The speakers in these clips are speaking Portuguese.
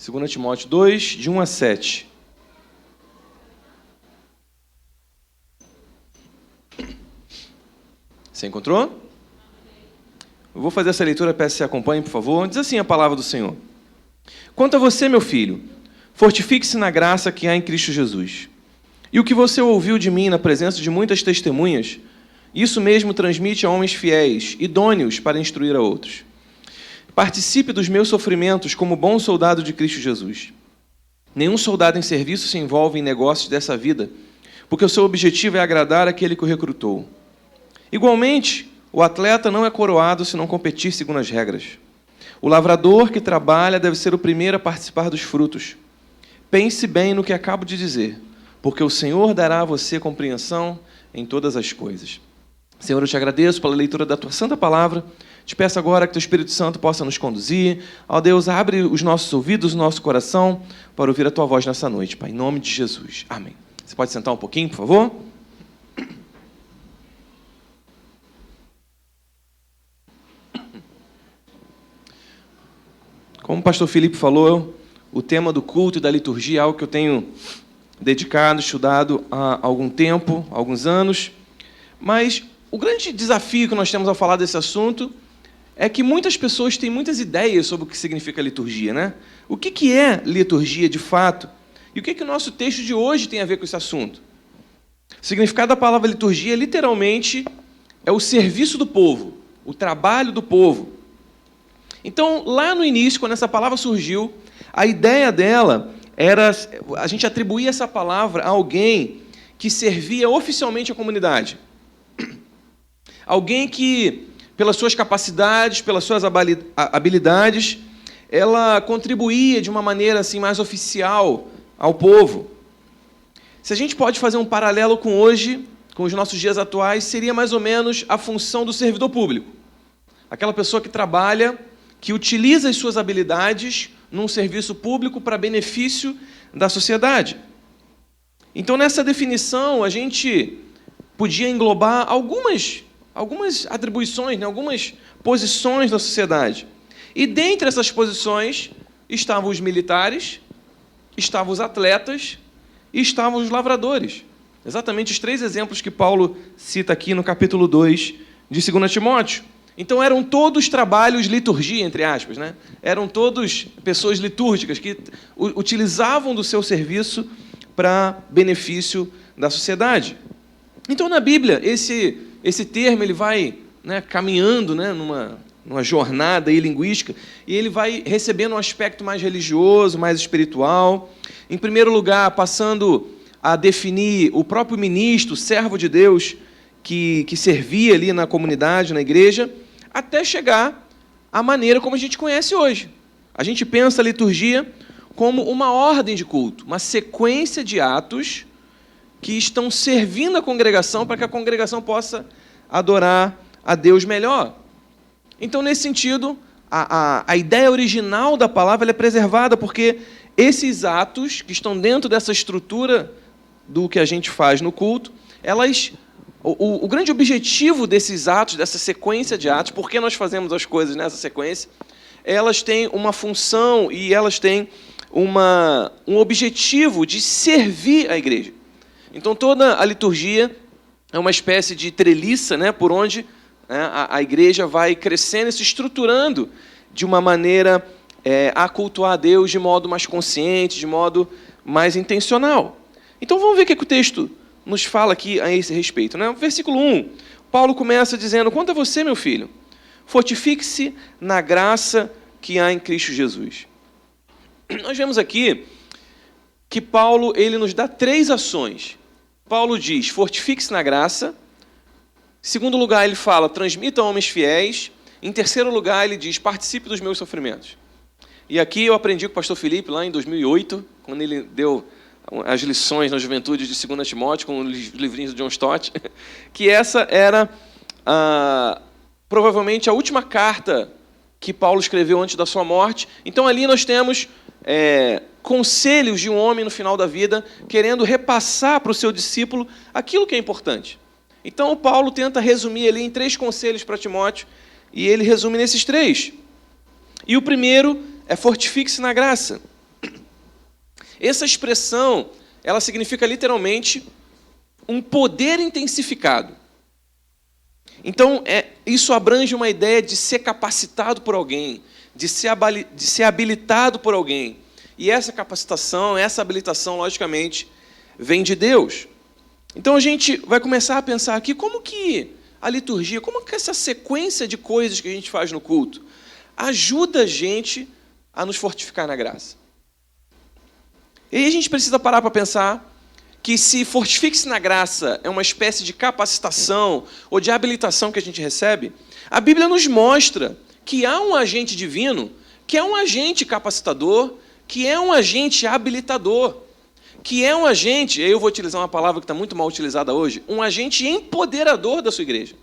2 Timóteo 2, de 1 a 7. Você encontrou? Eu vou fazer essa leitura, peço que você acompanhe, por favor. Diz assim a palavra do Senhor. Quanto a você, meu filho, fortifique-se na graça que há em Cristo Jesus. E o que você ouviu de mim na presença de muitas testemunhas, isso mesmo transmite a homens fiéis, idôneos para instruir a outros. Participe dos meus sofrimentos como bom soldado de Cristo Jesus. Nenhum soldado em serviço se envolve em negócios dessa vida, porque o seu objetivo é agradar aquele que o recrutou. Igualmente, o atleta não é coroado se não competir segundo as regras. O lavrador que trabalha deve ser o primeiro a participar dos frutos. Pense bem no que acabo de dizer, porque o Senhor dará a você compreensão em todas as coisas. Senhor, eu te agradeço pela leitura da tua santa palavra. Te peço agora que o Espírito Santo possa nos conduzir. Ó Deus, abre os nossos ouvidos, o nosso coração, para ouvir a tua voz nessa noite, Pai, em nome de Jesus. Amém. Você pode sentar um pouquinho, por favor? Como o pastor Felipe falou, o tema do culto e da liturgia é algo que eu tenho dedicado, estudado há algum tempo, há alguns anos. Mas o grande desafio que nós temos ao falar desse assunto é que muitas pessoas têm muitas ideias sobre o que significa liturgia, né? O que é liturgia de fato? E o que o nosso texto de hoje tem a ver com esse assunto? O significado da palavra liturgia, literalmente, é o serviço do povo, o trabalho do povo. Então, lá no início, quando essa palavra surgiu, a ideia dela era a gente atribuir essa palavra a alguém que servia oficialmente a comunidade. Alguém que, pelas suas capacidades, pelas suas habilidades, ela contribuía de uma maneira assim, mais oficial ao povo. Se a gente pode fazer um paralelo com hoje, com os nossos dias atuais, seria mais ou menos a função do servidor público. Aquela pessoa que trabalha, que utiliza as suas habilidades num serviço público para benefício da sociedade. Então, nessa definição, a gente podia englobar algumas atribuições, né, algumas posições da sociedade. E dentre essas posições estavam os militares, estavam os atletas e estavam os lavradores. Exatamente os 3 exemplos que Paulo cita aqui no capítulo 2 de 2 Timóteo. Então eram todos trabalhos liturgia, entre aspas, né? Eram todos pessoas litúrgicas que utilizavam do seu serviço para benefício da sociedade. Então na Bíblia esse termo ele vai, né, caminhando, né, numa jornada aí linguística, e ele vai recebendo um aspecto mais religioso, mais espiritual. Em primeiro lugar, passando a definir o próprio ministro, servo de Deus, que servia ali na comunidade, na igreja, até chegar à maneira como a gente conhece hoje. A gente pensa a liturgia como uma ordem de culto, uma sequência de atos que estão servindo a congregação para que a congregação possa adorar a Deus melhor. Então, nesse sentido, a ideia original da palavra ela é preservada, porque esses atos que estão dentro dessa estrutura do que a gente faz no culto, o grande objetivo desses atos, dessa sequência de atos, por que nós fazemos as coisas nessa sequência, elas têm uma função e elas têm um objetivo de servir a igreja. Então, toda a liturgia é uma espécie de treliça, né, por onde, né, a igreja vai crescendo e se estruturando de uma maneira a cultuar a Deus de modo mais consciente, de modo mais intencional. Então, vamos ver o que o texto nos fala aqui a esse respeito, né? Versículo 1, Paulo começa dizendo: quanto a você, meu filho, fortifique-se na graça que há em Cristo Jesus. Nós vemos aqui que Paulo ele nos dá 3 ações. Paulo diz: fortifique-se na graça. Em segundo lugar, ele fala: transmita a homens fiéis. Em terceiro lugar, ele diz: participe dos meus sofrimentos. E aqui eu aprendi com o pastor Felipe, lá em 2008, quando ele deu as lições na juventude de 2 Timóteo, com os livrinhos de John Stott, que essa era provavelmente a última carta que Paulo escreveu antes da sua morte. Então ali nós temos conselhos de um homem no final da vida, querendo repassar para o seu discípulo aquilo que é importante. Então Paulo tenta resumir ali em 3 conselhos para Timóteo, e ele resume nesses 3. E o primeiro é: fortifique-se na graça. Essa expressão, ela significa literalmente um poder intensificado. Então, isso abrange uma ideia de ser capacitado por alguém, de ser habilitado por alguém. E essa capacitação, essa habilitação, logicamente, vem de Deus. Então, a gente vai começar a pensar aqui como que a liturgia, como que essa sequência de coisas que a gente faz no culto ajuda a gente a nos fortificar na graça. E aí a gente precisa parar para pensar que se fortifique-se na graça é uma espécie de capacitação ou de habilitação que a gente recebe, a Bíblia nos mostra que há um agente divino, que é um agente capacitador, que é um agente habilitador, que é um agente, eu vou utilizar uma palavra que está muito mal utilizada hoje, um agente empoderador da sua igreja.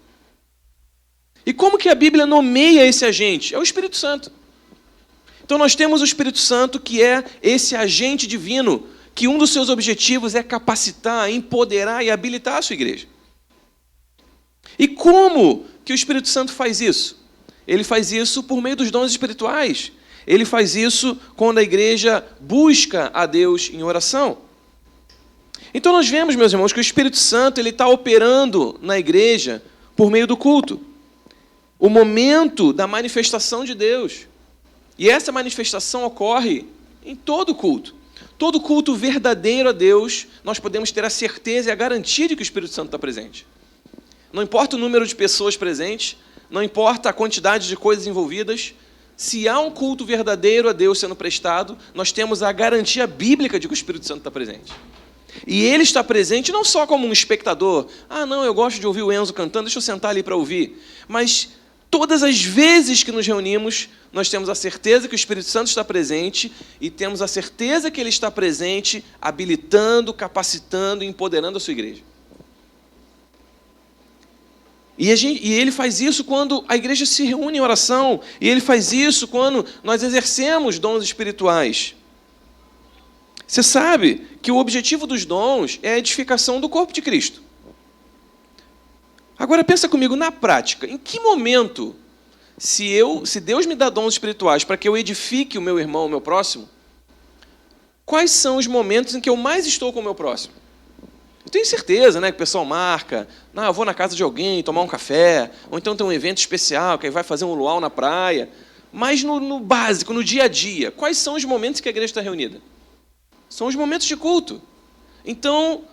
E como que a Bíblia nomeia esse agente? É o Espírito Santo. Então nós temos o Espírito Santo, que é esse agente divino, que um dos seus objetivos é capacitar, empoderar e habilitar a sua igreja. E como que o Espírito Santo faz isso? Ele faz isso por meio dos dons espirituais. Ele faz isso quando a igreja busca a Deus em oração. Então nós vemos, meus irmãos, que o Espírito Santo está operando na igreja por meio do culto. O momento da manifestação de Deus. E essa manifestação ocorre em todo culto. Todo culto verdadeiro a Deus, nós podemos ter a certeza e a garantia de que o Espírito Santo está presente. Não importa o número de pessoas presentes, não importa a quantidade de coisas envolvidas, se há um culto verdadeiro a Deus sendo prestado, nós temos a garantia bíblica de que o Espírito Santo está presente. E ele está presente não só como um espectador, não, eu gosto de ouvir o Enzo cantando, deixa eu sentar ali para ouvir, mas todas as vezes que nos reunimos, nós temos a certeza que o Espírito Santo está presente e temos a certeza que ele está presente, habilitando, capacitando e empoderando a sua igreja. E ele faz isso quando a igreja se reúne em oração, e ele faz isso quando nós exercemos dons espirituais. Você sabe que o objetivo dos dons é a edificação do corpo de Cristo. Agora pensa comigo, na prática, em que momento, se Deus me dá dons espirituais para que eu edifique o meu irmão, o meu próximo, quais são os momentos em que eu mais estou com o meu próximo? Eu tenho certeza, que o pessoal marca, eu vou na casa de alguém tomar um café, ou então tem um evento especial, que aí vai fazer um luau na praia. Mas no básico, no dia a dia, quais são os momentos que a igreja está reunida? São os momentos de culto. Então,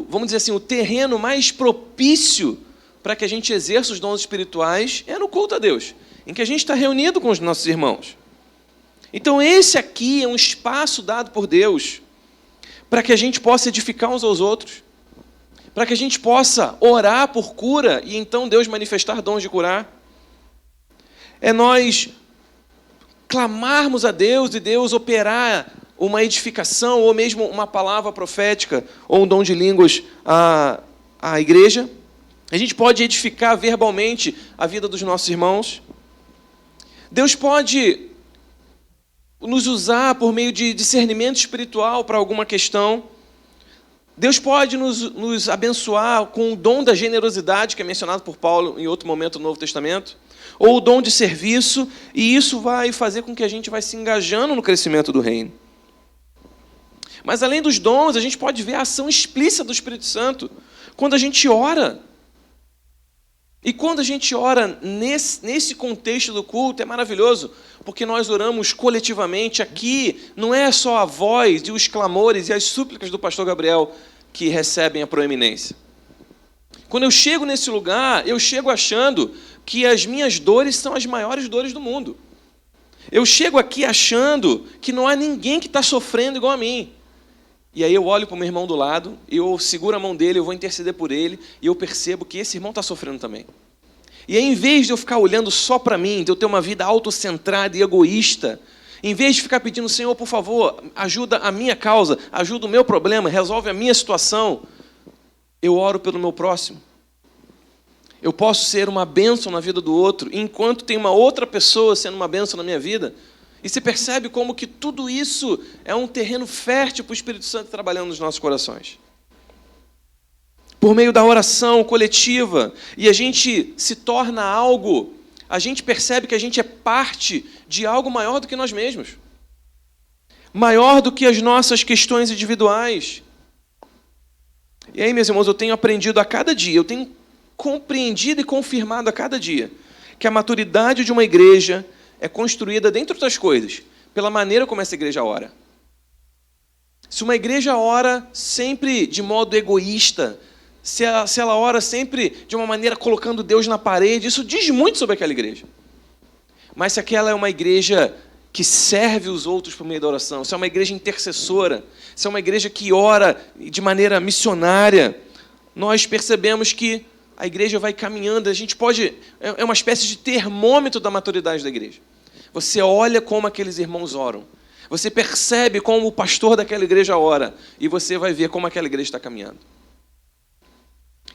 vamos dizer assim, o terreno mais propício para que a gente exerça os dons espirituais é no culto a Deus, em que a gente está reunido com os nossos irmãos. Então, esse aqui é um espaço dado por Deus para que a gente possa edificar uns aos outros, para que a gente possa orar por cura e então Deus manifestar dons de curar. É nós clamarmos a Deus e Deus operar uma edificação ou mesmo uma palavra profética ou um dom de línguas à igreja. A gente pode edificar verbalmente a vida dos nossos irmãos. Deus pode nos usar por meio de discernimento espiritual para alguma questão. Deus pode nos abençoar com o dom da generosidade, que é mencionado por Paulo em outro momento do Novo Testamento, ou o dom de serviço, e isso vai fazer com que a gente vai se engajando no crescimento do reino. Mas além dos dons, a gente pode ver a ação explícita do Espírito Santo quando a gente ora. E quando a gente ora nesse contexto do culto, é maravilhoso, porque nós oramos coletivamente. Aqui não é só a voz e os clamores e as súplicas do pastor Gabriel que recebem a proeminência. Quando eu chego nesse lugar, eu chego achando que as minhas dores são as maiores dores do mundo. Eu chego aqui achando que não há ninguém que está sofrendo igual a mim. E aí eu olho para o meu irmão do lado, eu seguro a mão dele, eu vou interceder por ele, e eu percebo que esse irmão está sofrendo também. E aí, em vez de eu ficar olhando só para mim, de eu ter uma vida autocentrada e egoísta, em vez de ficar pedindo, Senhor, por favor, ajuda a minha causa, ajuda o meu problema, resolve a minha situação, eu oro pelo meu próximo. Eu posso ser uma bênção na vida do outro, enquanto tem uma outra pessoa sendo uma bênção na minha vida. E você percebe como que tudo isso é um terreno fértil para o Espírito Santo trabalhando nos nossos corações. Por meio da oração coletiva, e a gente se torna algo, a gente percebe que a gente é parte de algo maior do que nós mesmos. maior do que as nossas questões individuais. E aí, meus irmãos, eu tenho aprendido a cada dia, eu tenho compreendido e confirmado a cada dia que a maturidade de uma igreja é construída, dentre outras coisas, pela maneira como essa igreja ora. Se uma igreja ora sempre de modo egoísta, se ela ora sempre de uma maneira colocando Deus na parede, isso diz muito sobre aquela igreja. Mas se aquela é uma igreja que serve os outros por meio da oração, se é uma igreja intercessora, se é uma igreja que ora de maneira missionária, nós percebemos que a igreja vai caminhando, a gente pode... É uma espécie de termômetro da maturidade da igreja. Você olha como aqueles irmãos oram, você percebe como o pastor daquela igreja ora, e você vai ver como aquela igreja está caminhando.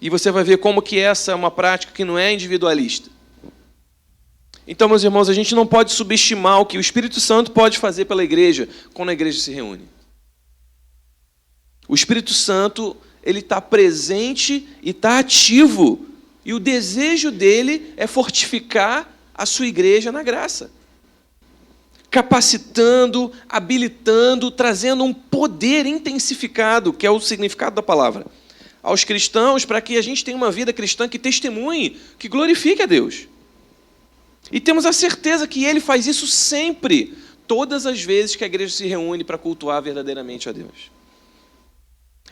E você vai ver como que essa é uma prática que não é individualista. Então, meus irmãos, a gente não pode subestimar o que o Espírito Santo pode fazer pela igreja quando a igreja se reúne. O Espírito Santo, ele está presente e está ativo. E o desejo dele é fortificar a sua igreja na graça. Capacitando, habilitando, trazendo um poder intensificado, que é o significado da palavra, aos cristãos, para que a gente tenha uma vida cristã que testemunhe, que glorifique a Deus. E temos a certeza que Ele faz isso sempre, todas as vezes que a igreja se reúne para cultuar verdadeiramente a Deus.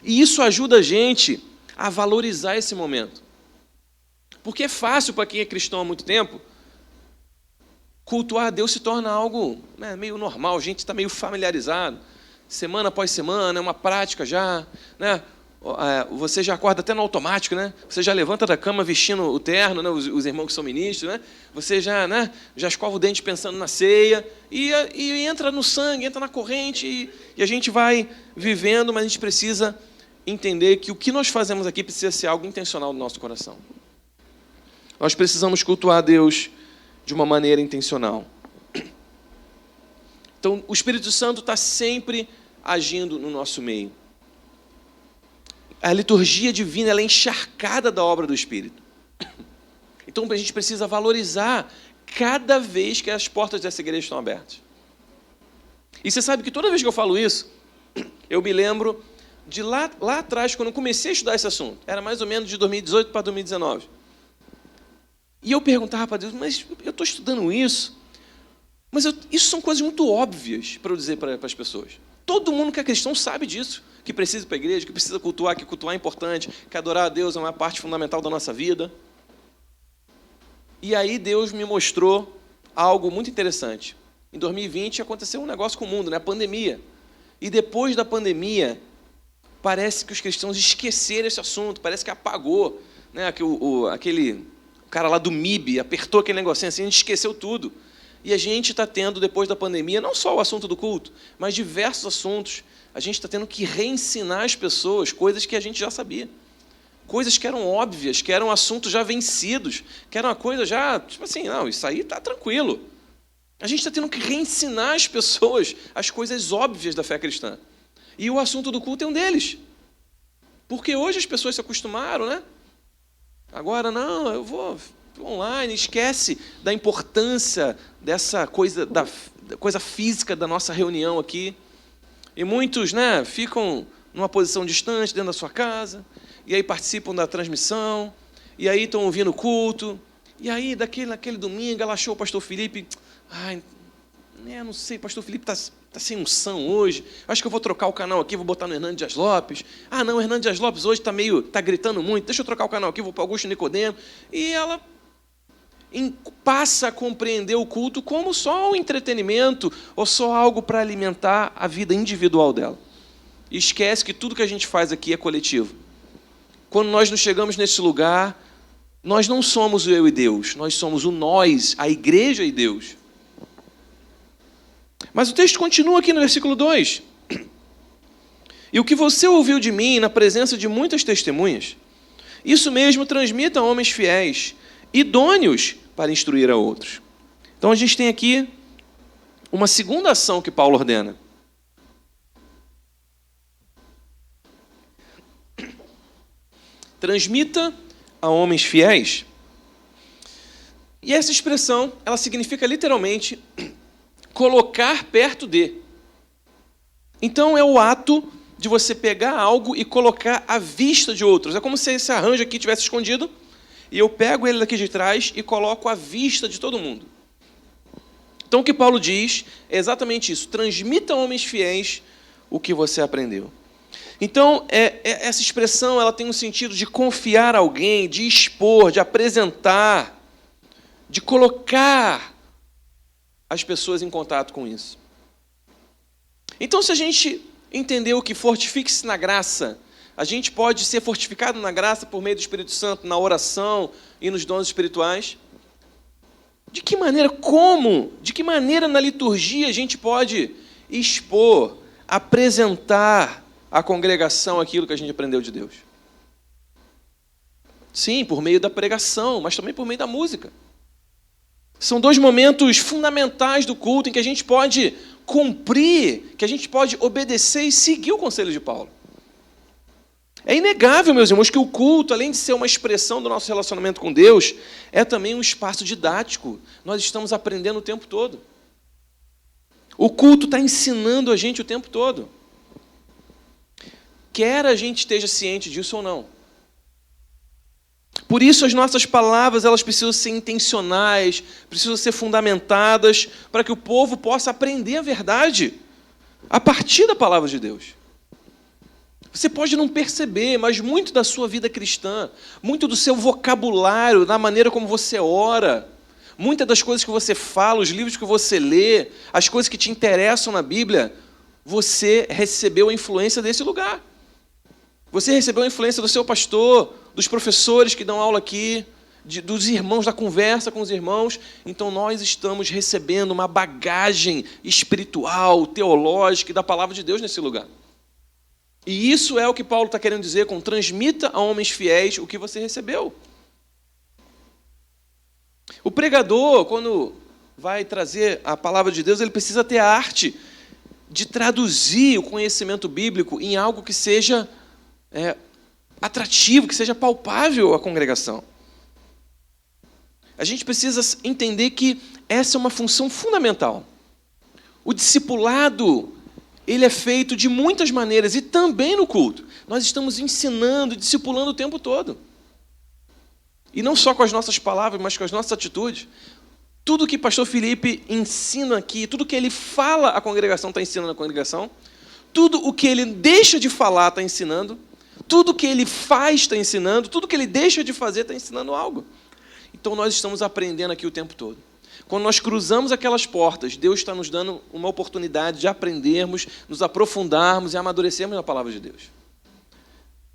E isso ajuda a gente a valorizar esse momento. Porque é fácil para quem é cristão há muito tempo, cultuar a Deus se torna algo meio normal, a gente está meio familiarizado. Semana após semana, é uma prática já, né? Você já acorda até no automático, né? Você já levanta da cama vestindo o terno, né? Os irmãos que são ministros, né? Você já, né? Já escova o dente pensando na ceia e entra no sangue, entra na corrente e a gente vai vivendo, mas a gente precisa entender que o que nós fazemos aqui precisa ser algo intencional no nosso coração. Nós precisamos cultuar a Deus de uma maneira intencional. Então, o Espírito Santo está sempre agindo no nosso meio. A liturgia divina ela é encharcada da obra do Espírito. Então, a gente precisa valorizar cada vez que as portas dessa igreja estão abertas. E você sabe que toda vez que eu falo isso, eu me lembro de lá atrás, quando eu comecei a estudar esse assunto. Era mais ou menos de 2018 para 2019. E eu perguntava para Deus, mas eu estou estudando isso, mas isso são coisas muito óbvias para eu dizer para as pessoas. Todo mundo que é cristão sabe disso, que precisa ir para a igreja, que precisa cultuar, que cultuar é importante, que adorar a Deus é uma parte fundamental da nossa vida. E aí Deus me mostrou algo muito interessante. Em 2020 aconteceu um negócio com o mundo, né? A pandemia. E depois da pandemia, parece que os cristãos esqueceram esse assunto, parece que apagou, né? Aquele cara lá do MIB apertou aquele negocinho assim, a gente esqueceu tudo. E a gente está tendo, depois da pandemia, não só o assunto do culto, mas diversos assuntos. A gente está tendo que reensinar as pessoas coisas que a gente já sabia. Coisas que eram óbvias, que eram assuntos já vencidos, que era uma coisa já, tipo assim, não, isso aí está tranquilo. A gente está tendo que reensinar as pessoas as coisas óbvias da fé cristã. E o assunto do culto é um deles. Porque hoje as pessoas se acostumaram, né? Agora, não, eu vou online, esquece da importância dessa coisa, da coisa física da nossa reunião aqui. E muitos, né, ficam numa posição distante dentro da sua casa, e aí participam da transmissão, e aí estão ouvindo o culto, e aí naquele domingo ela achou o pastor Felipe, não sei, pastor Felipe está sem unção hoje, acho que eu vou trocar o canal aqui, vou botar no Hernando Dias Lopes. Não, o Hernando Dias Lopes hoje está gritando muito, deixa eu trocar o canal aqui, vou para Augusto Nicodemo. E ela passa a compreender o culto como só um entretenimento ou só algo para alimentar a vida individual dela. E esquece que tudo que a gente faz aqui é coletivo. Quando nós nos chegamos nesse lugar, nós não somos o eu e Deus, nós somos o nós, a igreja e Deus. Mas o texto continua aqui no versículo 2. E o que você ouviu de mim na presença de muitas testemunhas, isso mesmo transmita a homens fiéis, idôneos para instruir a outros. Então a gente tem aqui uma segunda ação que Paulo ordena. Transmita a homens fiéis. E essa expressão, ela significa literalmente colocar perto de. Então é o ato de você pegar algo e colocar à vista de outros. É como se esse arranjo aqui tivesse escondido, e eu pego ele daqui de trás e coloco à vista de todo mundo. Então o que Paulo diz é exatamente isso. Transmita a homens fiéis o que você aprendeu. Então, essa expressão ela tem um sentido de confiar alguém, de expor, de apresentar, de colocar as pessoas em contato com isso. Então, se a gente entendeu que fortifique-se na graça, a gente pode ser fortificado na graça por meio do Espírito Santo, na oração e nos dons espirituais. De que maneira, como? De que maneira na liturgia a gente pode expor, apresentar à congregação aquilo que a gente aprendeu de Deus? Sim, por meio da pregação, mas também por meio da música. São dois momentos fundamentais do culto em que a gente pode cumprir, que a gente pode obedecer e seguir o conselho de Paulo. É inegável, meus irmãos, que o culto, além de ser uma expressão do nosso relacionamento com Deus, é também um espaço didático. Nós estamos aprendendo o tempo todo. O culto está ensinando a gente o tempo todo. Quer a gente esteja ciente disso ou não. Por isso as nossas palavras elas precisam ser intencionais, precisam ser fundamentadas, para que o povo possa aprender a verdade a partir da palavra de Deus. Você pode não perceber, mas muito da sua vida cristã, muito do seu vocabulário, da maneira como você ora, muitas das coisas que você fala, os livros que você lê, as coisas que te interessam na Bíblia, você recebeu a influência desse lugar. Você recebeu a influência do seu pastor, dos professores que dão aula aqui, dos irmãos, da conversa com os irmãos. Então nós estamos recebendo uma bagagem espiritual, teológica e da palavra de Deus nesse lugar. E isso é o que Paulo está querendo dizer com transmita a homens fiéis o que você recebeu. O pregador, quando vai trazer a palavra de Deus, ele precisa ter a arte de traduzir o conhecimento bíblico em algo que seja atrativo, que seja palpável à congregação. A gente precisa entender que essa é uma função fundamental. O discipulado, ele é feito de muitas maneiras, e também no culto. Nós estamos ensinando, discipulando o tempo todo. E não só com as nossas palavras, mas com as nossas atitudes. Tudo que o pastor Felipe ensina aqui, tudo que ele fala à congregação, está ensinando à congregação. Tudo o que ele deixa de falar, está ensinando. Tudo que ele faz está ensinando, tudo que ele deixa de fazer está ensinando algo. Então nós estamos aprendendo aqui o tempo todo. Quando nós cruzamos aquelas portas, Deus está nos dando uma oportunidade de aprendermos, nos aprofundarmos e amadurecermos na palavra de Deus.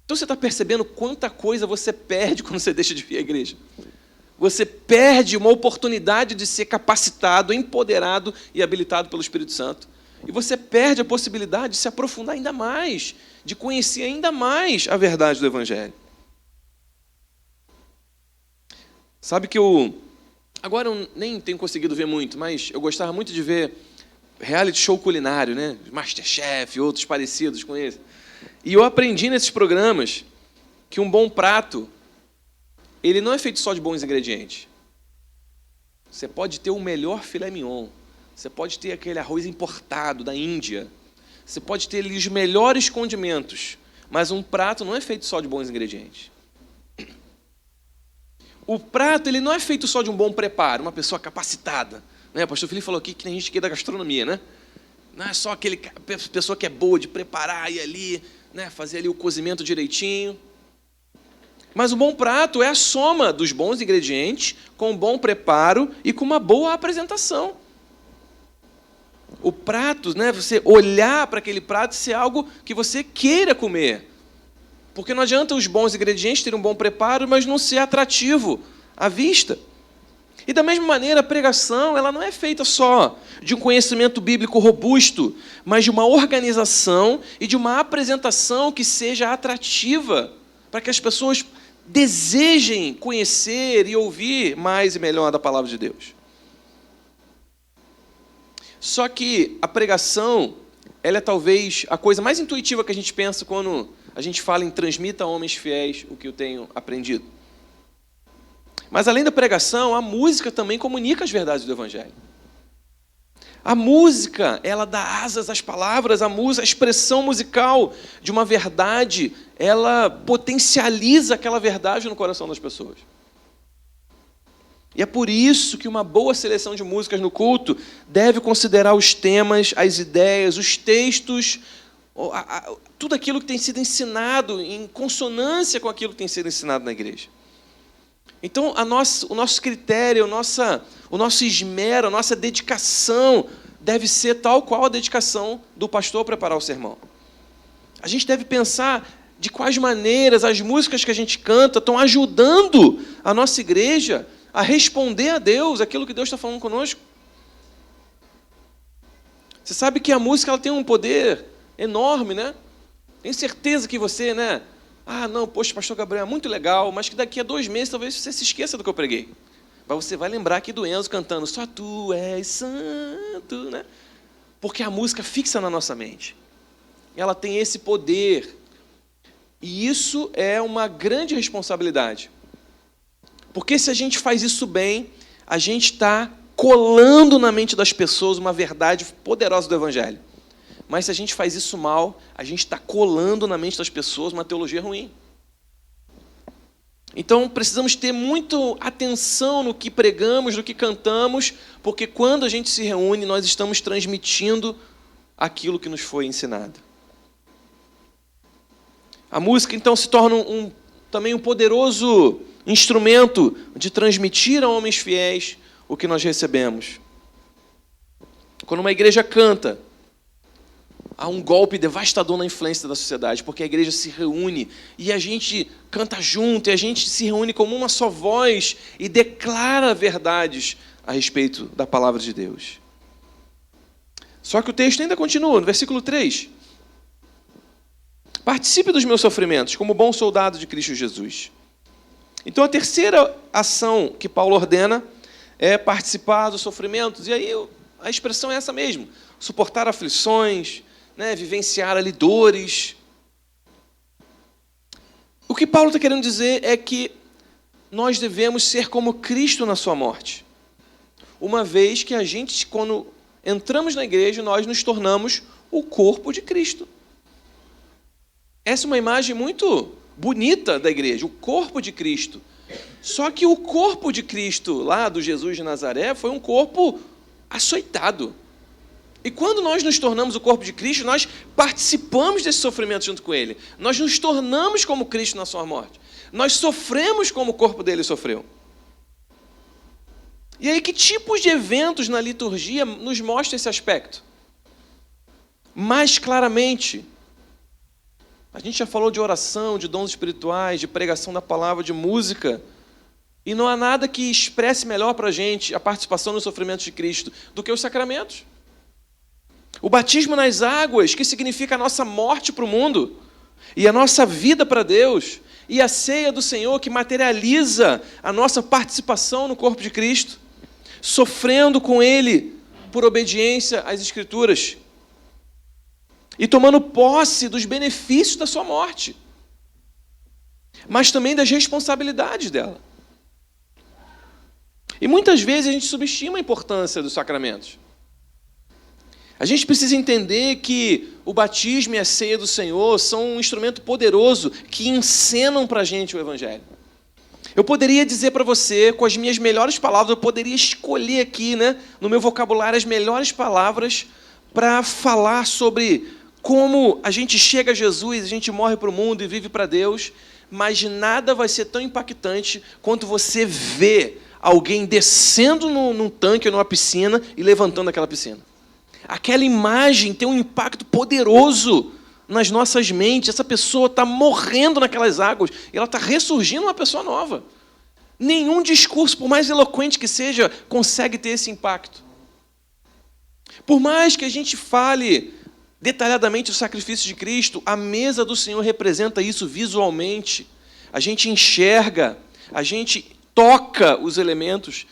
Então você está percebendo quanta coisa você perde quando você deixa de vir à igreja? Você perde uma oportunidade de ser capacitado, empoderado e habilitado pelo Espírito Santo. E você perde a possibilidade de se aprofundar ainda mais, de conhecer ainda mais a verdade do Evangelho. Sabe que agora eu nem tenho conseguido ver muito, mas eu gostava muito de ver reality show culinário, né? Masterchef e outros parecidos com esse. E eu aprendi nesses programas que um bom prato, ele não é feito só de bons ingredientes. Você pode ter o melhor filé mignon, você pode ter aquele arroz importado da Índia, você pode ter ali os melhores condimentos, mas um prato não é feito só de bons ingredientes. O prato ele não é feito só de um bom preparo, uma pessoa capacitada. Né? O pastor Felipe falou aqui que tem gente que é da gastronomia, né? Não é só aquele pessoa que é boa de preparar e ali, né? Fazer ali o cozimento direitinho. Mas o bom prato é a soma dos bons ingredientes, com um bom preparo e com uma boa apresentação. O prato, né? Você olhar para aquele prato e ser algo que você queira comer. Porque não adianta os bons ingredientes terem um bom preparo, mas não ser atrativo à vista. E da mesma maneira, a pregação ela não é feita só de um conhecimento bíblico robusto, mas de uma organização e de uma apresentação que seja atrativa, para que as pessoas desejem conhecer e ouvir mais e melhor da palavra de Deus. Só que a pregação, ela é talvez a coisa mais intuitiva que a gente pensa quando a gente fala em transmita a homens fiéis o que eu tenho aprendido. Mas além da pregação, a música também comunica as verdades do Evangelho. A música, ela dá asas às palavras, a expressão musical de uma verdade, ela potencializa aquela verdade no coração das pessoas. E é por isso que uma boa seleção de músicas no culto deve considerar os temas, as ideias, os textos, tudo aquilo que tem sido ensinado em consonância com aquilo que tem sido ensinado na igreja. Então, o nosso critério, o nosso esmero, a nossa dedicação deve ser tal qual a dedicação do pastor a preparar o sermão. A gente deve pensar de quais maneiras as músicas que a gente canta estão ajudando a nossa igreja a responder a Deus aquilo que Deus está falando conosco. Você sabe que a música ela tem um poder enorme, né? Tenho certeza que você, né? Ah, não, poxa, pastor Gabriel, é muito legal, mas que daqui a 2 meses talvez você se esqueça do que eu preguei. Mas você vai lembrar aqui do Enzo cantando Só Tu és santo, né? Porque a música fixa na nossa mente. Ela tem esse poder. E isso é uma grande responsabilidade. Porque se a gente faz isso bem, a gente está colando na mente das pessoas uma verdade poderosa do Evangelho. Mas se a gente faz isso mal, a gente está colando na mente das pessoas uma teologia ruim. Então, precisamos ter muita atenção no que pregamos, no que cantamos, porque quando a gente se reúne, nós estamos transmitindo aquilo que nos foi ensinado. A música, então, se torna também um poderoso instrumento de transmitir a homens fiéis o que nós recebemos. Quando uma igreja canta, há um golpe devastador na influência da sociedade, porque a igreja se reúne e a gente canta junto, e a gente se reúne como uma só voz e declara verdades a respeito da palavra de Deus. Só que o texto ainda continua, no versículo 3. Participe dos meus sofrimentos, como bom soldado de Cristo Jesus. Então a terceira ação que Paulo ordena é participar dos sofrimentos, e aí a expressão é essa mesmo, suportar aflições, né, vivenciar ali dores. O que Paulo está querendo dizer é que nós devemos ser como Cristo na sua morte. Uma vez que a gente, quando entramos na igreja, nós nos tornamos o corpo de Cristo. Essa é uma imagem muito bonita da igreja, o corpo de Cristo. Só que o corpo de Cristo, lá do Jesus de Nazaré, foi um corpo açoitado. E quando nós nos tornamos o corpo de Cristo, nós participamos desse sofrimento junto com Ele. Nós nos tornamos como Cristo na sua morte. Nós sofremos como o corpo dele sofreu. E aí, que tipos de eventos na liturgia nos mostram esse aspecto? Mais claramente, a gente já falou de oração, de dons espirituais, de pregação da palavra, de música. E não há nada que expresse melhor para a gente a participação nos sofrimentos de Cristo do que os sacramentos. O batismo nas águas, que significa a nossa morte para o mundo e a nossa vida para Deus, e a ceia do Senhor, que materializa a nossa participação no corpo de Cristo, sofrendo com Ele por obediência às Escrituras e tomando posse dos benefícios da sua morte, mas também das responsabilidades dela. E muitas vezes a gente subestima a importância dos sacramentos. A gente precisa entender que o batismo e a ceia do Senhor são um instrumento poderoso que encenam para a gente o Evangelho. Eu poderia dizer para você, com as minhas melhores palavras, eu poderia escolher aqui, né, no meu vocabulário, as melhores palavras para falar sobre como a gente chega a Jesus, a gente morre para o mundo e vive para Deus, mas nada vai ser tão impactante quanto você ver alguém descendo num tanque ou numa piscina e levantando aquela piscina. Aquela imagem tem um impacto poderoso nas nossas mentes. Essa pessoa está morrendo naquelas águas e ela está ressurgindo uma pessoa nova. Nenhum discurso, por mais eloquente que seja, consegue ter esse impacto. Por mais que a gente fale detalhadamente o sacrifício de Cristo, a mesa do Senhor representa isso visualmente. A gente enxerga, a gente toca os elementos,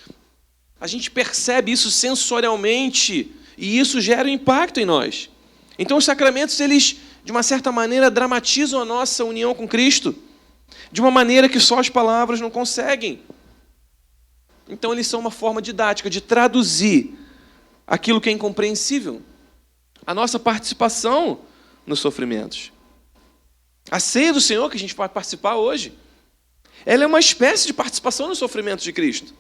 a gente percebe isso sensorialmente, e isso gera um impacto em nós. Então os sacramentos, eles, de uma certa maneira, dramatizam a nossa união com Cristo, de uma maneira que só as palavras não conseguem. Então eles são uma forma didática de traduzir aquilo que é incompreensível, a nossa participação nos sofrimentos. A ceia do Senhor que a gente pode participar hoje, ela é uma espécie de participação nos sofrimentos de Cristo.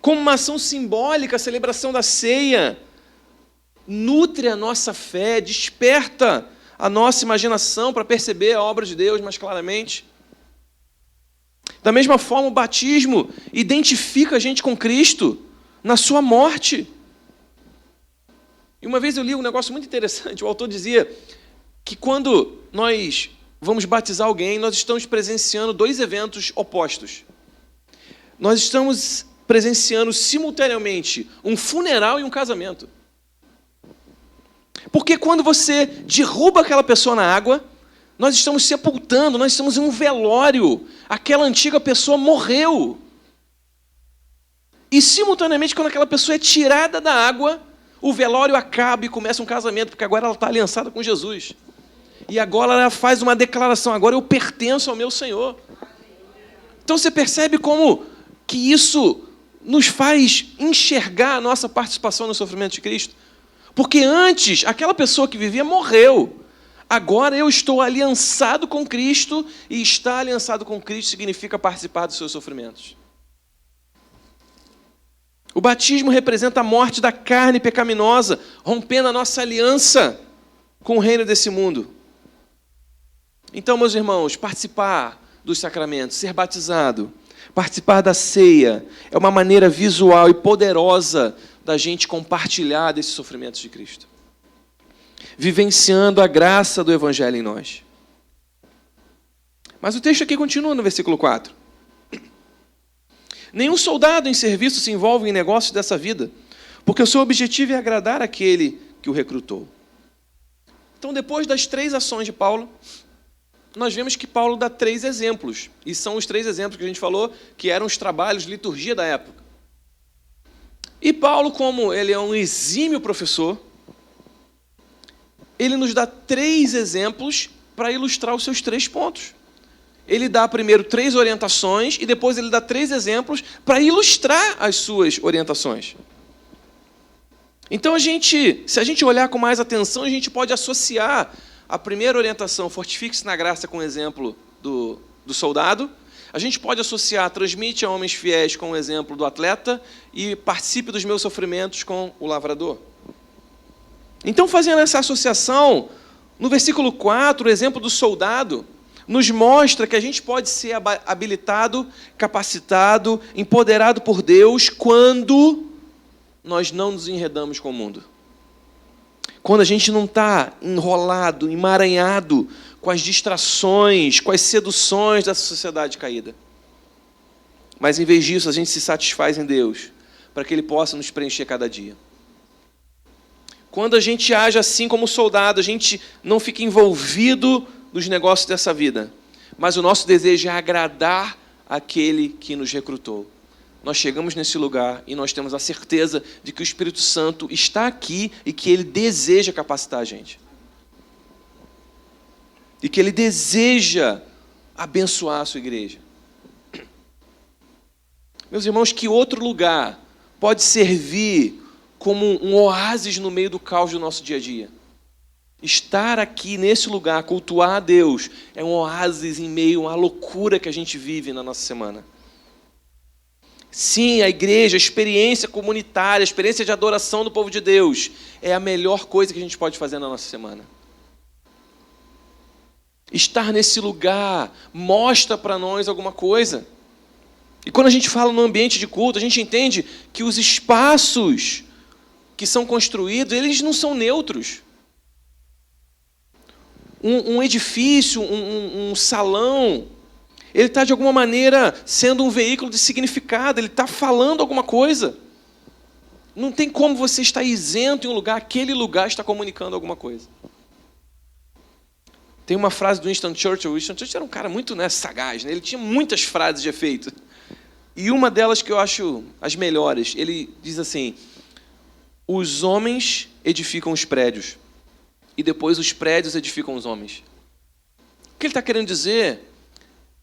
Como uma ação simbólica, a celebração da ceia nutre a nossa fé, desperta a nossa imaginação para perceber a obra de Deus mais claramente. Da mesma forma, o batismo identifica a gente com Cristo na sua morte. E uma vez eu li um negócio muito interessante, o autor dizia que quando nós vamos batizar alguém, nós estamos presenciando dois eventos opostos. Nós estamos presenciando simultaneamente um funeral e um casamento. Porque quando você derruba aquela pessoa na água, nós estamos sepultando, nós estamos em um velório. Aquela antiga pessoa morreu. E simultaneamente, quando aquela pessoa é tirada da água, o velório acaba e começa um casamento, porque agora ela está aliançada com Jesus. E agora ela faz uma declaração, agora eu pertenço ao meu Senhor. Então você percebe como que isso nos faz enxergar a nossa participação no sofrimento de Cristo. Porque antes, aquela pessoa que vivia morreu. Agora eu estou aliançado com Cristo, e estar aliançado com Cristo significa participar dos seus sofrimentos. O batismo representa a morte da carne pecaminosa, rompendo a nossa aliança com o reino desse mundo. Então, meus irmãos, participar dos sacramentos, ser batizado, participar da ceia, é uma maneira visual e poderosa da gente compartilhar desses sofrimentos de Cristo, vivenciando a graça do Evangelho em nós. Mas o texto aqui continua no versículo 4. Nenhum soldado em serviço se envolve em negócios dessa vida, porque o seu objetivo é agradar aquele que o recrutou. Então, depois das 3 ações de Paulo, nós vemos que Paulo dá 3 exemplos. E são os 3 exemplos que a gente falou, que eram os trabalhos de liturgia da época. E Paulo, como ele é um exímio professor, ele nos dá 3 exemplos para ilustrar os seus 3 pontos. Ele dá primeiro 3 orientações e depois ele dá 3 exemplos para ilustrar as suas orientações. Então, se a gente olhar com mais atenção, a gente pode associar a primeira orientação, fortifique-se na graça, com o exemplo do soldado. A gente pode associar, transmite a homens fiéis, com o exemplo do atleta, e participe dos meus sofrimentos com o lavrador. Então, fazendo essa associação, no versículo 4, o exemplo do soldado nos mostra que a gente pode ser habilitado, capacitado, empoderado por Deus quando nós não nos enredamos com o mundo. Quando a gente não está enrolado, emaranhado com as distrações, com as seduções dessa sociedade caída. Mas, em vez disso, a gente se satisfaz em Deus, para que Ele possa nos preencher cada dia. Quando a gente age assim como soldado, a gente não fica envolvido nos negócios dessa vida, mas o nosso desejo é agradar aquele que nos recrutou. Nós chegamos nesse lugar e nós temos a certeza de que o Espírito Santo está aqui e que Ele deseja capacitar a gente. E que Ele deseja abençoar a sua igreja. Meus irmãos, que outro lugar pode servir como um oásis no meio do caos do nosso dia a dia? Estar aqui nesse lugar, cultuar a Deus, é um oásis em meio à loucura que a gente vive na nossa semana. Sim, a igreja, a experiência comunitária, a experiência de adoração do povo de Deus é a melhor coisa que a gente pode fazer na nossa semana. Estar nesse lugar mostra para nós alguma coisa. E quando a gente fala no ambiente de culto, a gente entende que os espaços que são construídos, eles não são neutros. Um edifício, um salão, ele está de alguma maneira sendo um veículo de significado, ele está falando alguma coisa. Não tem como você estar isento em um lugar, aquele lugar está comunicando alguma coisa. Tem uma frase do Winston Churchill. O Winston Churchill era um cara muito sagaz, né? Ele tinha muitas frases de efeito. E uma delas que eu acho as melhores, ele diz assim: os homens edificam os prédios, e depois os prédios edificam os homens. O que ele está querendo dizer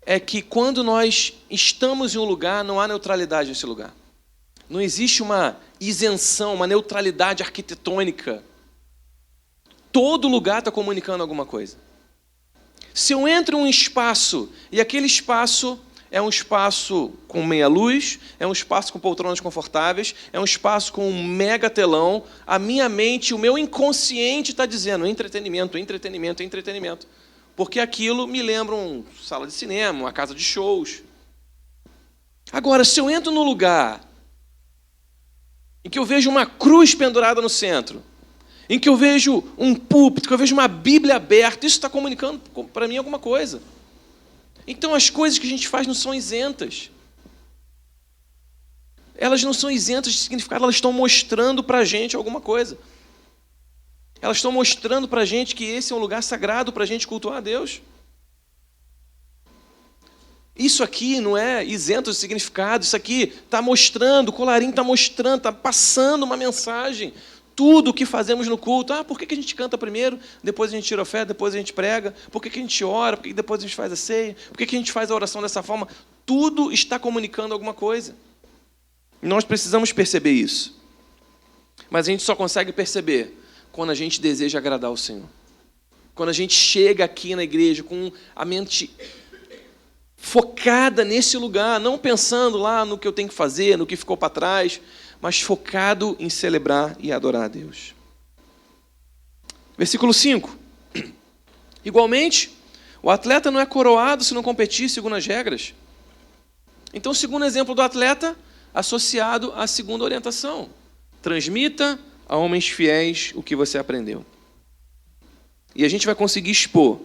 é que quando nós estamos em um lugar, não há neutralidade nesse lugar. Não existe uma isenção, uma neutralidade arquitetônica. Todo lugar está comunicando alguma coisa. Se eu entro em um espaço e aquele espaço é um espaço com meia luz, é um espaço com poltronas confortáveis, é um espaço com um mega telão, a minha mente, o meu inconsciente está dizendo entretenimento, entretenimento, entretenimento. Porque aquilo me lembra uma sala de cinema, uma casa de shows. Agora, se eu entro num lugar em que eu vejo uma cruz pendurada no centro, em que eu vejo um púlpito, que eu vejo uma Bíblia aberta, isso está comunicando para mim alguma coisa. Então, as coisas que a gente faz não são isentas. Elas não são isentas de significado, elas estão mostrando para a gente alguma coisa. Elas estão mostrando para a gente que esse é um lugar sagrado para a gente cultuar a Deus. Isso aqui não é isento de significado, isso aqui está mostrando, o colarinho está mostrando, está passando uma mensagem. Tudo o que fazemos no culto, por que a gente canta primeiro, depois a gente tira a oferta, depois a gente prega, por que a gente ora, por que depois a gente faz a ceia, por que a gente faz a oração dessa forma? Tudo está comunicando alguma coisa. Nós precisamos perceber isso. Mas a gente só consegue perceber quando a gente deseja agradar ao Senhor. Quando a gente chega aqui na igreja com a mente focada nesse lugar, não pensando lá no que eu tenho que fazer, no que ficou para trás, mas focado em celebrar e adorar a Deus. Versículo 5. Igualmente, o atleta não é coroado se não competir segundo as regras. Então, segundo exemplo do atleta, associado à segunda orientação. Transmita a homens fiéis o que você aprendeu. E a gente vai conseguir expor,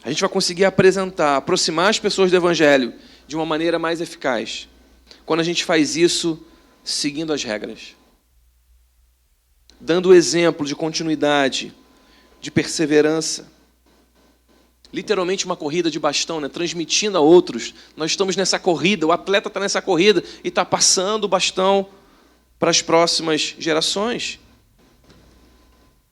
a gente vai conseguir apresentar, aproximar as pessoas do Evangelho de uma maneira mais eficaz, quando a gente faz isso seguindo as regras, dando o exemplo de continuidade, de perseverança. Literalmente uma corrida de bastão, né? Transmitindo a outros. Nós estamos nessa corrida, o atleta está nessa corrida e está passando o bastão para as próximas gerações.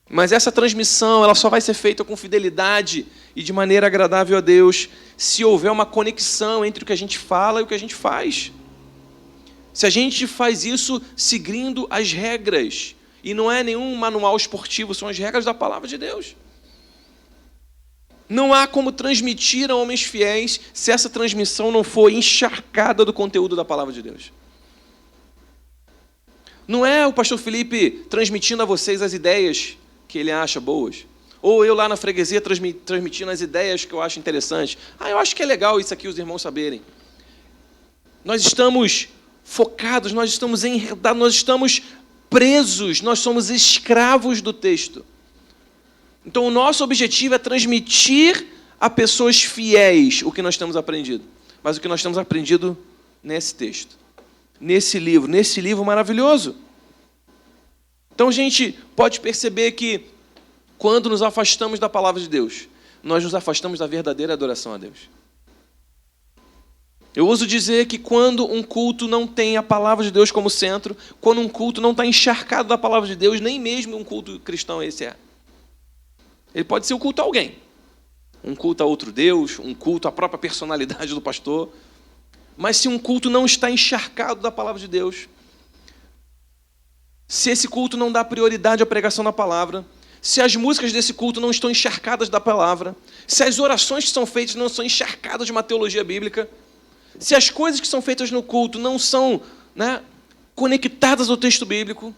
Mas essa transmissão ela só vai ser feita com fidelidade e de maneira agradável a Deus se houver uma conexão entre o que a gente fala e o que a gente faz. Se a gente faz isso seguindo as regras, e não é nenhum manual esportivo, são as regras da palavra de Deus. Não há como transmitir a homens fiéis se essa transmissão não for encharcada do conteúdo da palavra de Deus. Não é o pastor Felipe transmitindo a vocês as ideias que ele acha boas, ou eu lá na freguesia transmitindo as ideias que eu acho interessantes. Eu acho que é legal isso aqui os irmãos saberem. Nós estamos focados, nós estamos enredados, nós estamos presos, nós somos escravos do texto. Então o nosso objetivo é transmitir a pessoas fiéis o que nós temos aprendido. Mas o que nós temos aprendido nesse texto, nesse livro maravilhoso. Então a gente pode perceber que quando nos afastamos da palavra de Deus, nós nos afastamos da verdadeira adoração a Deus. Eu ouso dizer que quando um culto não tem a palavra de Deus como centro, quando um culto não está encharcado da palavra de Deus, nem mesmo um culto cristão esse é. Ele pode ser um culto a alguém, um culto a outro Deus, um culto à própria personalidade do pastor. Mas se um culto não está encharcado da palavra de Deus, se esse culto não dá prioridade à pregação da palavra, se as músicas desse culto não estão encharcadas da palavra, se as orações que são feitas não são encharcadas de uma teologia bíblica, se as coisas que são feitas no culto não são, conectadas ao texto bíblico,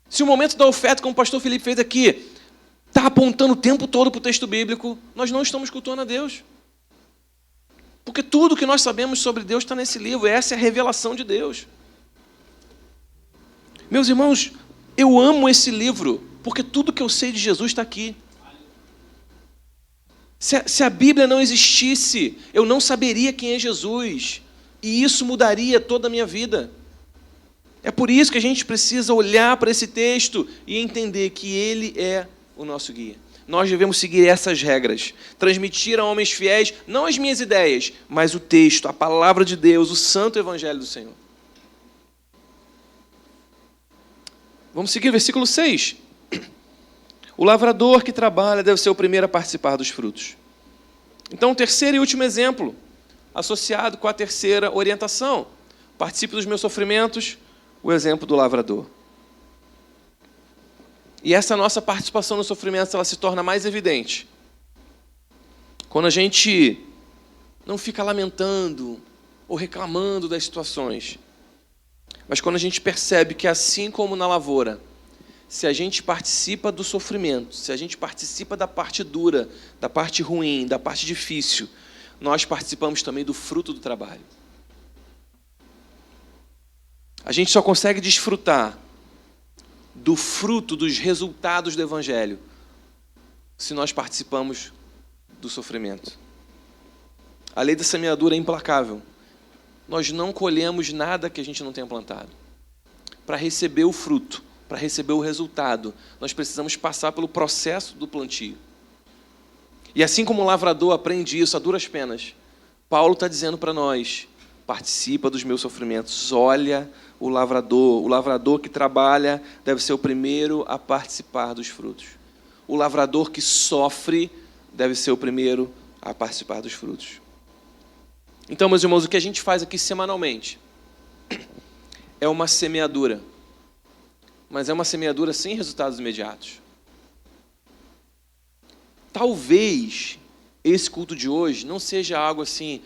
se o momento da oferta, como o pastor Felipe fez aqui, está apontando o tempo todo para o texto bíblico, nós não estamos cultuando a Deus. Porque tudo que nós sabemos sobre Deus está nesse livro, essa é a revelação de Deus. Meus irmãos, eu amo esse livro, porque tudo que eu sei de Jesus está aqui. Se a Bíblia não existisse, eu não saberia quem é Jesus. E isso mudaria toda a minha vida. É por isso que a gente precisa olhar para esse texto e entender que ele é o nosso guia. Nós devemos seguir essas regras. Transmitir a homens fiéis, não as minhas ideias, mas o texto, a palavra de Deus, o santo evangelho do Senhor. Vamos seguir o versículo 6. O lavrador que trabalha deve ser o primeiro a participar dos frutos. Então, o terceiro e último exemplo, associado com a terceira orientação. Participe dos meus sofrimentos, o exemplo do lavrador. E essa nossa participação nos sofrimentos, ela se torna mais evidente quando a gente não fica lamentando ou reclamando das situações, mas quando a gente percebe que, assim como na lavoura, se a gente participa do sofrimento, se a gente participa da parte dura, da parte ruim, da parte difícil, nós participamos também do fruto do trabalho. A gente só consegue desfrutar do fruto, dos resultados do Evangelho, se nós participamos do sofrimento. A lei da semeadura é implacável. Nós não colhemos nada que a gente não tenha plantado. Para receber o fruto, para receber o resultado, nós precisamos passar pelo processo do plantio. E assim como o lavrador aprende isso a duras penas, Paulo está dizendo para nós: participa dos meus sofrimentos. Olha o lavrador que trabalha deve ser o primeiro a participar dos frutos. O lavrador que sofre deve ser o primeiro a participar dos frutos. Então, meus irmãos, o que a gente faz aqui semanalmente é uma semeadura, mas é uma semeadura sem resultados imediatos. Talvez esse culto de hoje não seja algo assim,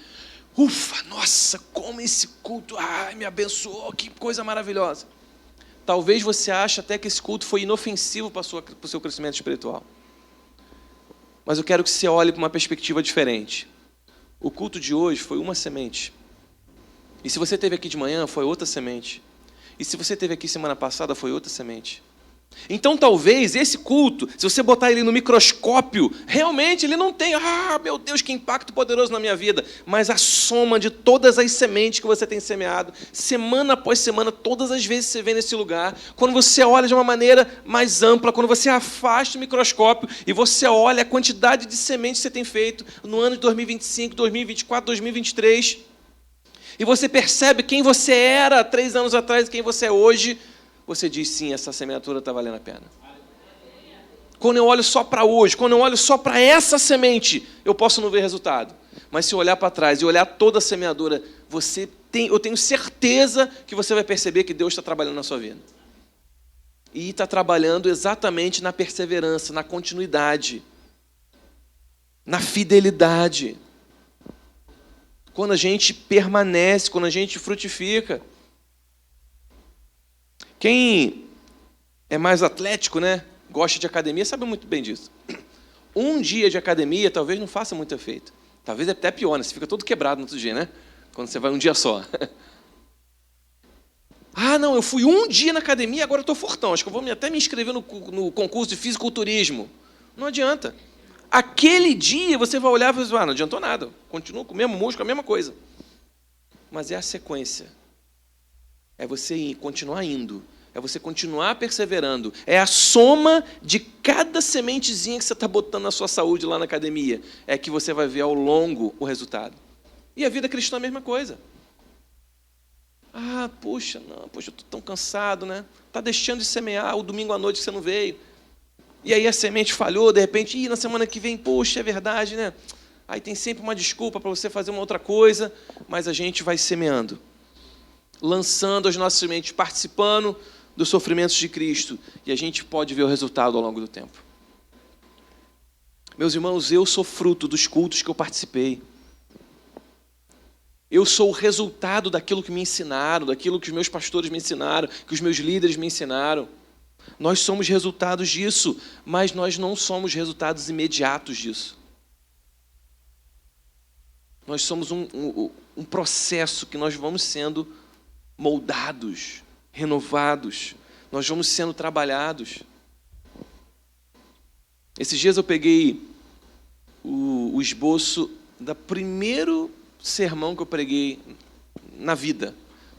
ufa, nossa, como esse culto me abençoou, que coisa maravilhosa. Talvez você ache até que esse culto foi inofensivo para o seu crescimento espiritual. Mas eu quero que você olhe para uma perspectiva diferente. O culto de hoje foi uma semente. E se você esteve aqui de manhã, foi outra semente. E se você esteve aqui semana passada, foi outra semente. Então, talvez, esse culto, se você botar ele no microscópio, realmente ele não tem, meu Deus, que impacto poderoso na minha vida. Mas a soma de todas as sementes que você tem semeado, semana após semana, todas as vezes que você vem nesse lugar, quando você olha de uma maneira mais ampla, quando você afasta o microscópio e você olha a quantidade de sementes que você tem feito no ano de 2025, 2024, 2023, e você percebe quem você era 3 anos atrás e quem você é hoje, você diz, sim, essa semeadura está valendo a pena. Quando eu olho só para hoje, quando eu olho só para essa semente, eu posso não ver resultado. Mas se eu olhar para trás e olhar toda a semeadura, eu tenho certeza que você vai perceber que Deus está trabalhando na sua vida. E está trabalhando exatamente na perseverança, na continuidade, na fidelidade. Quando a gente permanece, quando a gente frutifica. Quem é mais atlético, né, gosta de academia, sabe muito bem disso. Um dia de academia talvez não faça muito efeito. Talvez é até pior, né? Você fica todo quebrado no outro dia, né? Quando você vai um dia só. Não, eu fui um dia na academia, agora eu estou fortão. Acho que eu vou até me inscrever no concurso de fisiculturismo. Não adianta. Aquele dia você vai olhar e vai dizer, não adiantou nada. Continua com o mesmo músculo, a mesma coisa. Mas é a sequência. É você continuar indo, é você continuar perseverando. É a soma de cada sementezinha que você está botando na sua saúde lá na academia. É que você vai ver ao longo o resultado. E a vida cristã é a mesma coisa. Poxa, eu estou tão cansado, né? Está deixando de semear o domingo à noite que você não veio. E aí a semente falhou, de repente, na semana que vem, poxa, é verdade, né? Aí tem sempre uma desculpa para você fazer uma outra coisa, mas a gente vai semeando. Lançando as nossas sementes, participando dos sofrimentos de Cristo, e a gente pode ver o resultado ao longo do tempo. Meus irmãos, eu sou fruto dos cultos que eu participei. Eu sou o resultado daquilo que me ensinaram, daquilo que os meus pastores me ensinaram, que os meus líderes me ensinaram. Nós somos resultados disso, mas nós não somos resultados imediatos disso. Nós somos um processo que nós vamos sendo moldados, renovados, nós vamos sendo trabalhados. Esses dias eu peguei o esboço do primeiro sermão que eu preguei na vida.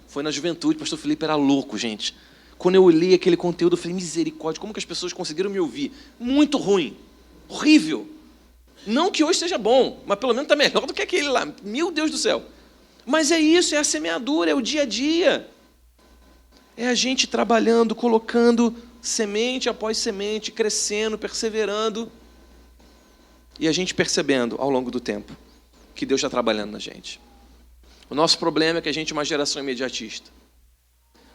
Foi na juventude, o pastor Felipe era louco, gente. Quando eu olhei aquele conteúdo, eu falei, misericórdia, como que as pessoas conseguiram me ouvir? Muito ruim, horrível. Não que hoje seja bom, mas pelo menos está melhor do que aquele lá. Meu Deus do céu. Mas é isso, é a semeadura, é o dia a dia. É a gente trabalhando, colocando semente após semente, crescendo, perseverando. E a gente percebendo ao longo do tempo que Deus está trabalhando na gente. O nosso problema é que a gente é uma geração imediatista.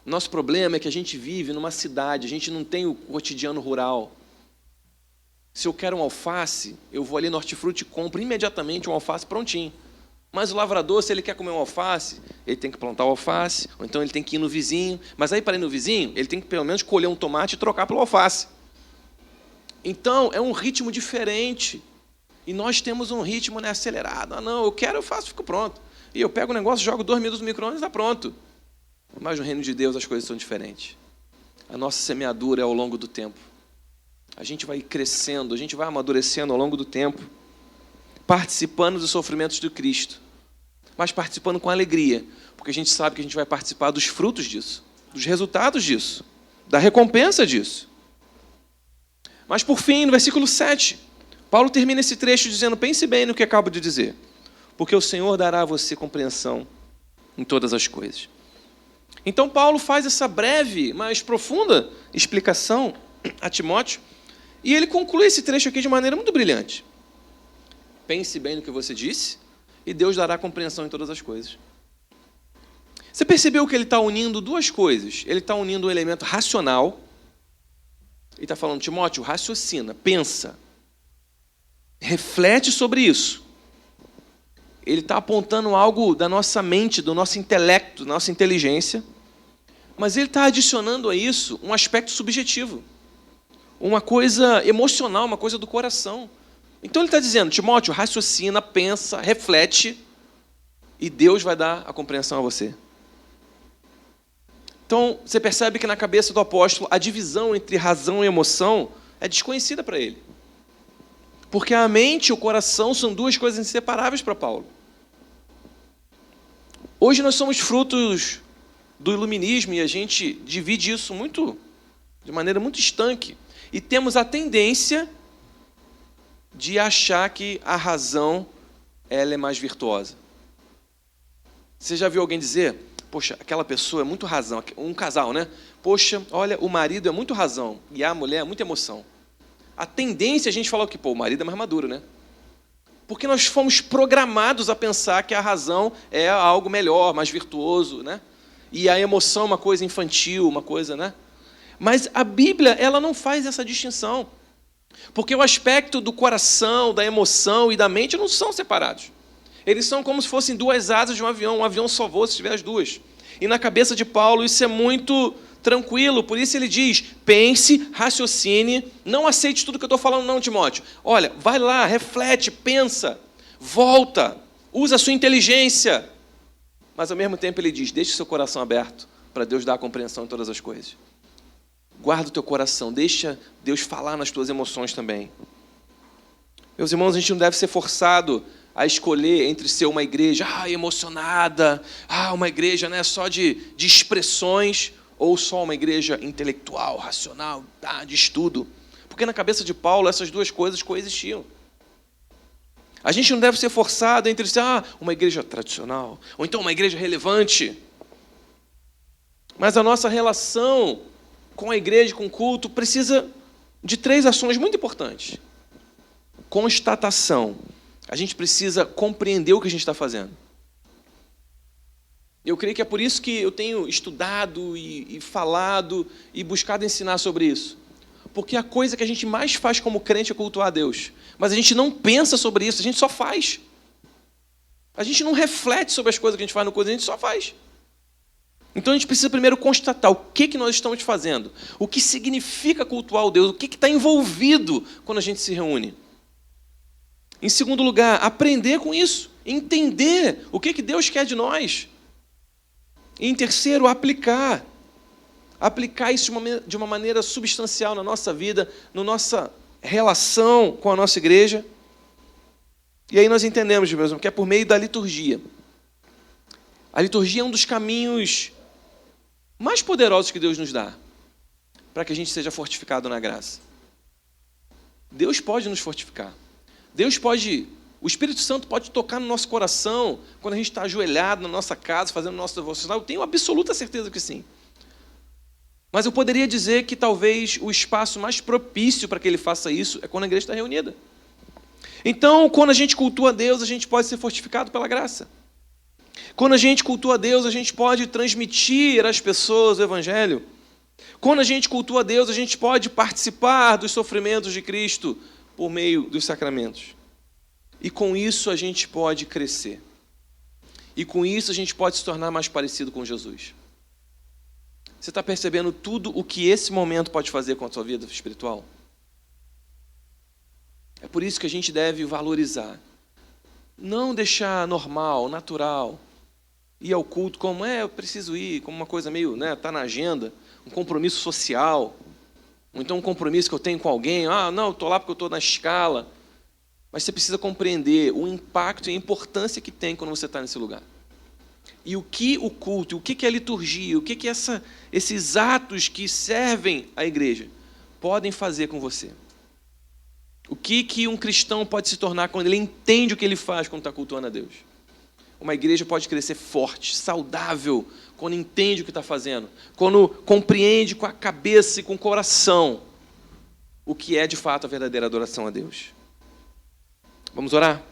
O nosso problema é que a gente vive numa cidade, a gente não tem o cotidiano rural. Se eu quero um alface, eu vou ali no hortifruti e compro imediatamente um alface prontinho. Mas o lavrador, se ele quer comer um alface, ele tem que plantar o alface, ou então ele tem que ir no vizinho. Mas aí, para ir no vizinho, ele tem que pelo menos colher um tomate e trocar pelo alface. Então, é um ritmo diferente. E nós temos um ritmo acelerado. Ah, não, eu quero, eu faço, fico pronto. E eu pego o negócio, jogo 2 minutos no micro-ondas e está pronto. Mas no reino de Deus as coisas são diferentes. A nossa semeadura é ao longo do tempo. A gente vai crescendo, a gente vai amadurecendo ao longo do tempo, participando dos sofrimentos do Cristo, mas participando com alegria, porque a gente sabe que a gente vai participar dos frutos disso, dos resultados disso, da recompensa disso. Mas por fim, no versículo 7, Paulo termina esse trecho dizendo: pense bem no que acabo de dizer, porque o Senhor dará a você compreensão em todas as coisas. Então Paulo faz essa breve, mas profunda explicação a Timóteo, e ele conclui esse trecho aqui de maneira muito brilhante. Pense bem no que você disse, e Deus dará compreensão em todas as coisas. Você percebeu que ele está unindo duas coisas? Ele está unindo um elemento racional. Ele está falando: Timóteo, raciocina, pensa, reflete sobre isso. Ele está apontando algo da nossa mente, do nosso intelecto, da nossa inteligência, mas ele está adicionando a isso um aspecto subjetivo, uma coisa emocional, uma coisa do coração. Então ele está dizendo: Timóteo, raciocina, pensa, reflete, e Deus vai dar a compreensão a você. Então você percebe que na cabeça do apóstolo a divisão entre razão e emoção é desconhecida para ele. Porque a mente e o coração são duas coisas inseparáveis para Paulo. Hoje nós somos frutos do iluminismo e a gente divide isso de maneira muito estanque. E temos a tendência de achar que a razão ela é mais virtuosa. Você já viu alguém dizer: poxa, aquela pessoa é muito razão, um casal, né? Poxa, olha, o marido é muito razão e a mulher é muita emoção. A tendência é a gente falar que o marido é mais maduro, né? Porque nós fomos programados a pensar que a razão é algo melhor, mais virtuoso, né? E a emoção é uma coisa infantil, uma coisa, né? Mas a Bíblia, ela não faz essa distinção. Porque o aspecto do coração, da emoção e da mente não são separados. Eles são como se fossem duas asas de um avião só voa se tiver as duas. E na cabeça de Paulo isso é muito tranquilo, por isso ele diz: pense, raciocine, não aceite tudo que eu estou falando não, Timóteo. Olha, vai lá, reflete, pensa, volta, usa a sua inteligência. Mas ao mesmo tempo ele diz: deixe seu coração aberto para Deus dar a compreensão em todas as coisas. Guarda o teu coração, deixa Deus falar nas tuas emoções também. Meus irmãos, a gente não deve ser forçado a escolher entre ser uma igreja emocionada, uma igreja, né, só de expressões, ou só uma igreja intelectual, racional, de estudo. Porque na cabeça de Paulo essas duas coisas coexistiam. A gente não deve ser forçado entre ser uma igreja tradicional, ou então uma igreja relevante. Mas a nossa relação com a igreja, com o culto, precisa de 3 ações muito importantes. Constatação. A gente precisa compreender o que a gente está fazendo. Eu creio que é por isso que eu tenho estudado e falado e buscado ensinar sobre isso. Porque a coisa que a gente mais faz como crente é cultuar a Deus. Mas a gente não pensa sobre isso, a gente só faz. A gente não reflete sobre as coisas que a gente faz no culto, a gente só faz. Então a gente precisa primeiro constatar o que nós estamos fazendo. O que significa cultuar o Deus, o que está envolvido quando a gente se reúne. Em segundo lugar, aprender com isso. Entender o que Deus quer de nós. E em terceiro, aplicar. Aplicar isso de uma maneira substancial na nossa vida, na nossa relação com a nossa igreja. E aí nós entendemos, meus irmãos, que é por meio da liturgia. A liturgia é um dos caminhos mais poderosos que Deus nos dá para que a gente seja fortificado na graça. Deus pode nos fortificar. O Espírito Santo pode tocar no nosso coração quando a gente está ajoelhado na nossa casa, fazendo o nosso devocional. Eu tenho absoluta certeza que sim. Mas eu poderia dizer que talvez o espaço mais propício para que ele faça isso é quando a igreja está reunida. Então, quando a gente cultua a Deus, a gente pode ser fortificado pela graça. Quando a gente cultua a Deus, a gente pode transmitir às pessoas o Evangelho. Quando a gente cultua a Deus, a gente pode participar dos sofrimentos de Cristo por meio dos sacramentos. E com isso a gente pode crescer. E com isso a gente pode se tornar mais parecido com Jesus. Você está percebendo tudo o que esse momento pode fazer com a sua vida espiritual? É por isso que a gente deve valorizar. Não deixar normal, natural. Ir ao culto como, eu preciso ir, como uma coisa meio, tá na agenda, um compromisso social. Ou então um compromisso que eu tenho com alguém. Não, estou lá porque eu estou na escala. Mas você precisa compreender o impacto e a importância que tem quando você está nesse lugar. E o que o culto, o que é a liturgia, o que esses atos que servem à igreja podem fazer com você. O que um cristão pode se tornar quando ele entende o que ele faz quando está cultuando a Deus. Uma igreja pode crescer forte, saudável, quando entende o que está fazendo. Quando compreende com a cabeça e com o coração o que é de fato a verdadeira adoração a Deus. Vamos orar?